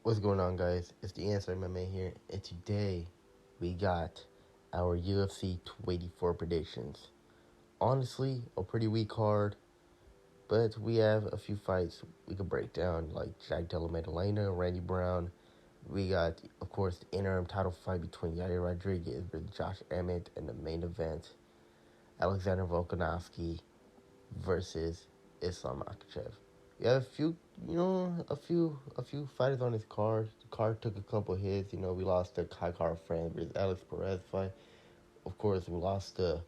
What's going on, guys? It's the Answer MMA here, and today we got our UFC 284 predictions. Honestly, a pretty weak card, but we have a few fights we could break down, like Jack Della Maddalena, Randy Brown. We got, of course, the interim title fight between Yair Rodriguez with Josh Emmett, and the main event, Alexander Volkanovski versus Islam Makhachev. We have a few fighters on this card. The card took a couple hits. We lost the Kai Kara France versus Alex Perez fight. Of course, we lost the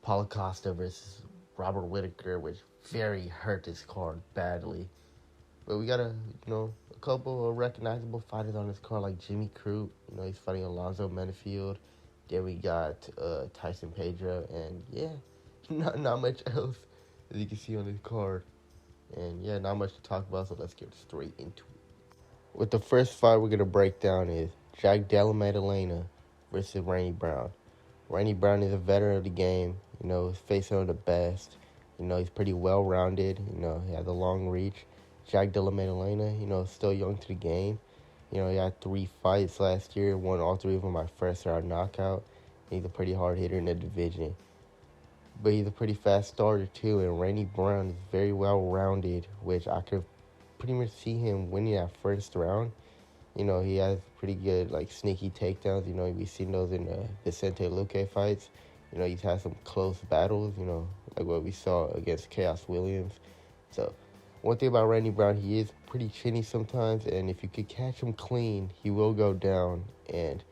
Paulo Costa versus Robert Whittaker, which very hurt this card badly. But we got a couple of recognizable fighters on this card, like Jimmy Crute. He's fighting Alonzo Menafield. Then we got Tyson Pedro, and yeah, not much else as you can see on this card. And yeah, not much to talk about, so let's get straight into it. With the first fight we're going to break down is Jack Della Maddalena versus Randy Brown. Randy Brown is a veteran of the game. He's faced some of the best. He's pretty well-rounded. He has a long reach. Jack Della Maddalena, still young to the game. He had 3 fights last year, won all 3 of them by first-round knockout. He's a pretty hard hitter in the division. But he's a pretty fast starter, too, and Randy Brown is very well-rounded, which I could pretty much see him winning that first round. He has pretty good, sneaky takedowns. We've seen those in the Vicente Luque fights. He's had some close battles, like what we saw against Chaos Williams. So, one thing about Randy Brown, he is pretty chinny sometimes, and if you could catch him clean, he will go down. And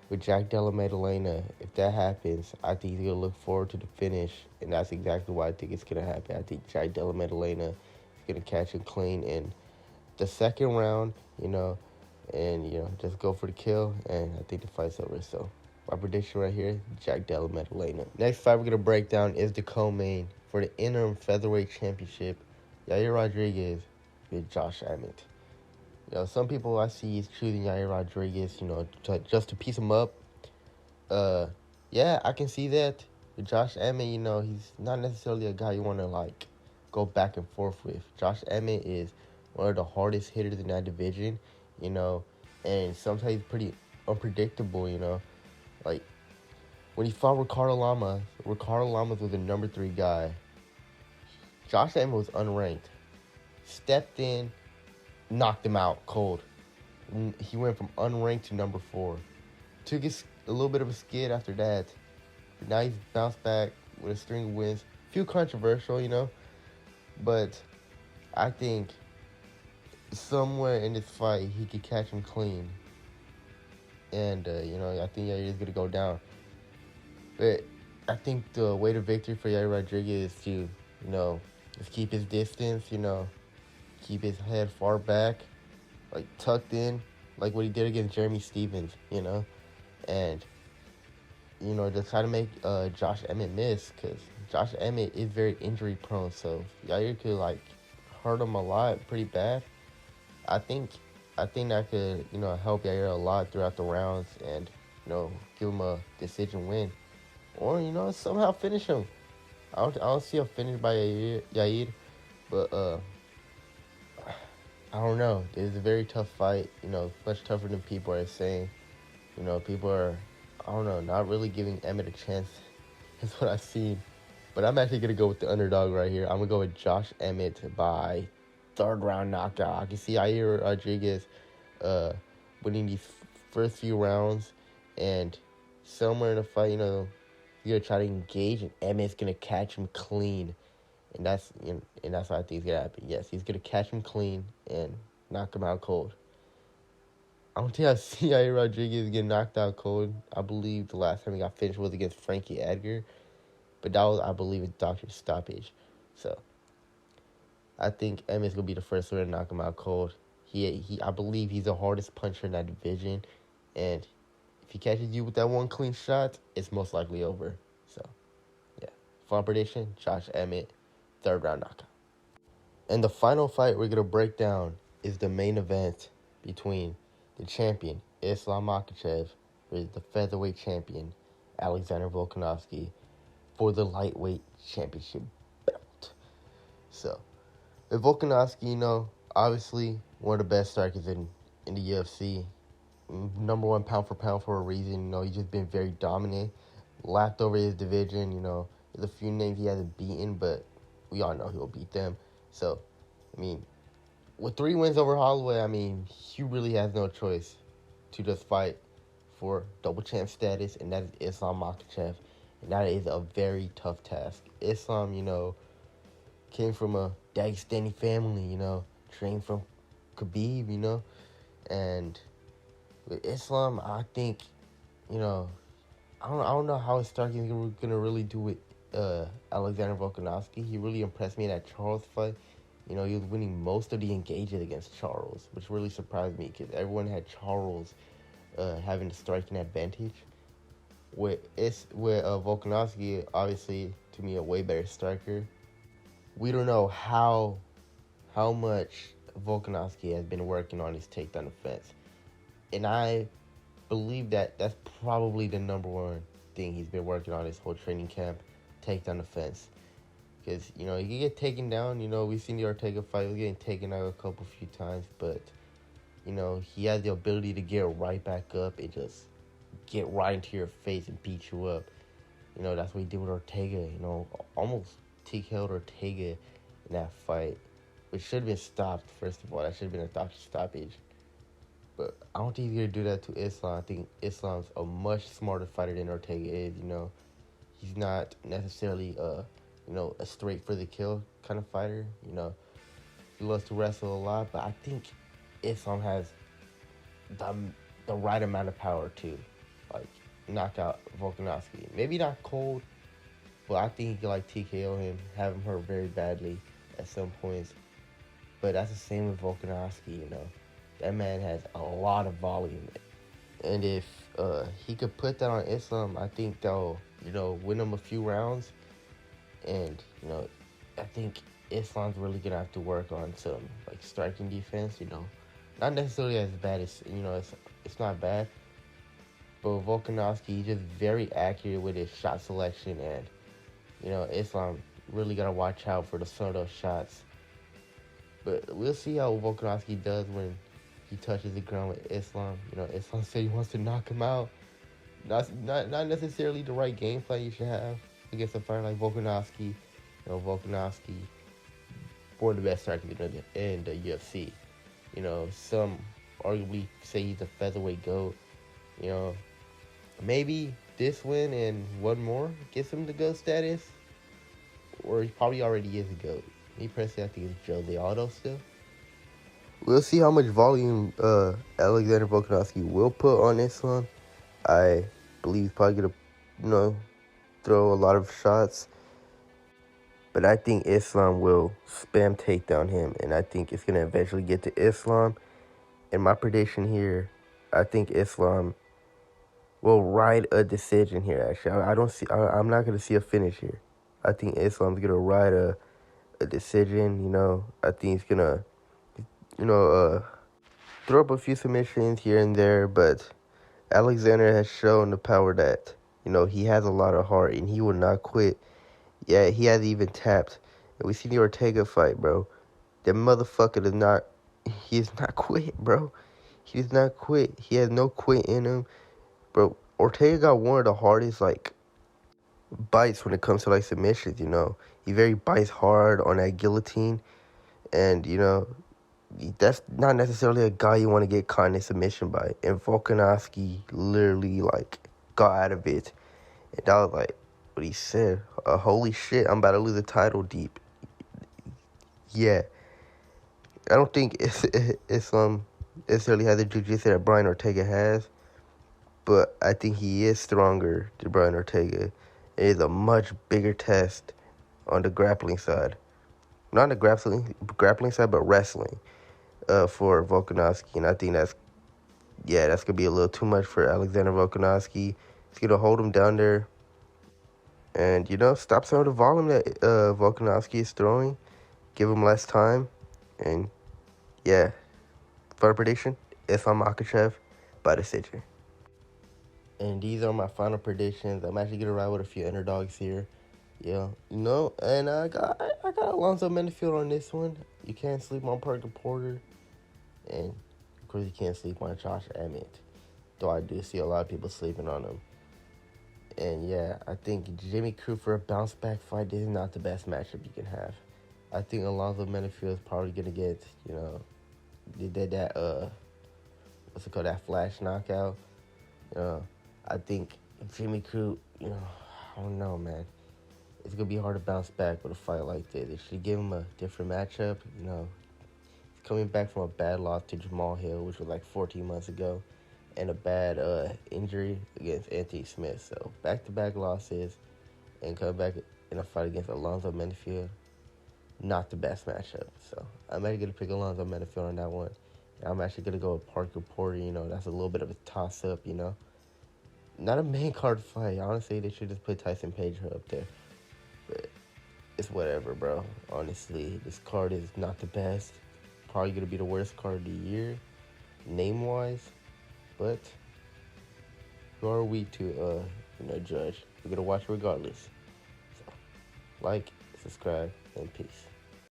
with Jack Della Maddalena, if that happens, I think he's going to look forward to the finish, and that's exactly what I think it's going to happen. I think Jack Della Maddalena is going to catch him clean in the second round, and, just go for the kill, and I think the fight's over. So, my prediction right here, Jack Della Maddalena. Next fight we're going to break down is the co-main for the interim featherweight championship, Yair Rodriguez with Josh Emmett. Some people I see is choosing Yair Rodriguez, just to piece him up. Yeah, I can see that. With Josh Emmett, he's not necessarily a guy you want to, go back and forth with. Josh Emmett is one of the hardest hitters in that division, and sometimes he's pretty unpredictable, Like, when he fought Ricardo Lamas was the number 3 guy. Josh Emmett was unranked. Stepped in, knocked him out cold. He went from unranked to number 4. Took a little bit of a skid after that. But now he's bounced back with a string of wins. Few controversial, but I think somewhere in this fight he could catch him clean. And, I think Yair is going to go down. But I think the way to victory for Yair Rodriguez is to, just keep his distance, keep his head far back, tucked in, like what he did against Jeremy Stevens, and, just try to make Josh Emmett miss, because Josh Emmett is very injury prone, so Yair could, hurt him a lot, pretty bad. I think that could, help Yair a lot throughout the rounds and, give him a decision win. Or, somehow finish him. I don't see a finish by Yair, but, I don't know. It's a very tough fight, much tougher than people are saying. People are, I don't know, not really giving Emmett a chance. That's what I've seen. But I'm actually going to go with the underdog right here. I'm going to go with Josh Emmett by 3rd round knockout. I can see Yair Rodriguez winning these first few rounds, and somewhere in the fight, he's going to try to engage, and Emmett's going to catch him clean. And that's what I think is going to happen. Yes, he's going to catch him clean and knock him out cold. I don't think I see Yair Rodriguez get knocked out cold. I believe the last time he got finished was against Frankie Edgar. But that was, I believe, a doctor's stoppage. So, I think Emmett's going to be the first one to knock him out cold. I believe he's the hardest puncher in that division. And if he catches you with that one clean shot, it's most likely over. So, yeah. Final prediction, Josh Emmett, 3rd round knockout. And the final fight we're going to break down is the main event between the champion, Islam Makhachev, versus the featherweight champion, Alexander Volkanovski, for the lightweight championship belt. So, with Volkanovski, obviously one of the best strikers in in the UFC. Number one pound for pound for a reason. You know, he's just been very dominant. Lapped over his division. You know, there's a few names he hasn't beaten, but we all know he'll beat them. So, I mean, with 3 wins over Holloway, I mean, he really has no choice to just fight for double champ status, and that is Islam Makhachev. And that is a very tough task. Islam, you know, came from a Dagestani family, you know, trained from Khabib, you know, and with Islam, I think, you know, I don't know how Starkey is gonna really do with Alexander Volkanovski. He really impressed me in that Charles fight. You know, he was winning most of the engages against Charles, which really surprised me because everyone had Charles having the striking advantage. With Volkanovski, obviously to me a way better striker. We don't know how much Volkanovski has been working on his takedown defense, and I believe that that's probably the number one thing he's been working on his whole training camp, takedown defense. Because, you know, you can get taken down. You know, we've seen the Ortega fight. He was getting taken out a few times. But, you know, he has the ability to get right back up and just get right into your face and beat you up. You know, that's what he did with Ortega. You know, almost TKO'd Ortega in that fight. Which should have been stopped, first of all. That should have been a doctor stoppage. But I don't think he's going to do that to Islam. I think Islam's a much smarter fighter than Ortega is, you know. He's not necessarily you know, a straight for the kill kind of fighter. You know, he loves to wrestle a lot, but I think Islam has the right amount of power to, like, knock out Volkanovski. Maybe not cold, but I think he could, like, TKO him, have him hurt very badly at some points. But that's the same with Volkanovski, you know. That man has a lot of volume. And if he could put that on Islam, I think they'll, you know, win him a few rounds. And, you know, I think Islam's really going to have to work on some, like, striking defense, you know. Not necessarily as bad as, you know, it's not bad. But Volkanovski, he's just very accurate with his shot selection. And, you know, Islam really got to watch out for some of those shots. But we'll see how Volkanovski does when he touches the ground with Islam. You know, Islam said he wants to knock him out. Not necessarily the right game plan you should have against a fighter like Volkanovski. You know, Volkanovski, one of the best strikers in the UFC. You know, some arguably say he's a featherweight GOAT. You know, maybe this win and one more gets him the GOAT status. Or he probably already is a GOAT. Me personally, I think it's Jose Aldo still. We'll see how much volume Alexander Volkanovski will put on Islam. I believe he's probably going to, you know, throw a lot of shots. But I think Islam will spam takedown him. And I think it's going to eventually get to Islam. And my prediction here, I think Islam will ride a decision here, actually. I'm not going to see a finish here. I think Islam's going to ride a decision, you know. I think he's going to, you know, throw up a few submissions here and there. But Alexander has shown the power that, you know, he has a lot of heart and he will not quit. Yeah, he hasn't even tapped. And we see the Ortega fight, bro. That motherfucker he's not quit, bro. He does not quit. He has no quit in him. Bro, Ortega got one of the hardest, like, bites when it comes to, like, submissions, you know. He very bites hard on that guillotine. And, you know, that's not necessarily a guy you want to get caught in a submission by. And Volkanovski literally, like, got out of it. And that was, like, what he said. Holy shit, I'm about to lose the title deep. Yeah. I don't think Islam necessarily has the jiu-jitsu that Brian Ortega has. But I think he is stronger than Brian Ortega. It is a much bigger test on the grappling side. Not on the grappling side, but wrestling for Volkanovski. And I think that's going to be a little too much for Alexander Volkanovski. He's going to hold him down there. And, you know, stop some of the volume that Volkanovski is throwing. Give him less time. And, yeah. Final prediction, Islam Makhachev by decision. And these are my final predictions. I'm actually going to ride with a few underdogs here. Yeah, you know, and I got Alonzo Menifield on this one. You can't sleep on Parker Porter. And Of course, you can't sleep on Josh Emmett, though I do see a lot of people sleeping on him. And yeah, I think Jimmy Crute for a bounce back fight, this is not the best matchup you can have. I think Alonzo Menafield is probably gonna get, did that what's it called, that flash knockout. You know, I think Jimmy Crute, I don't know, man. It's gonna be hard to bounce back with a fight like this. They should give him a different matchup. He's coming back from a bad loss to Jamal Hill, which was like 14 months ago, and a bad injury against Anthony Smith. So back-to-back losses, and come back in a fight against Alonzo Menafield. Not the best matchup. So I'm actually gonna pick Alonzo Menafield on that one. And I'm actually gonna go with Parker Porter. That's a little bit of a toss-up. Not a main card fight. Honestly, they should just put Tyson Pedro up there. But it's whatever, bro. Honestly, this card is not the best. Probably gonna be the worst card of the year, name-wise. But who are we to, judge? We're gonna watch regardless. So, like, subscribe, and peace.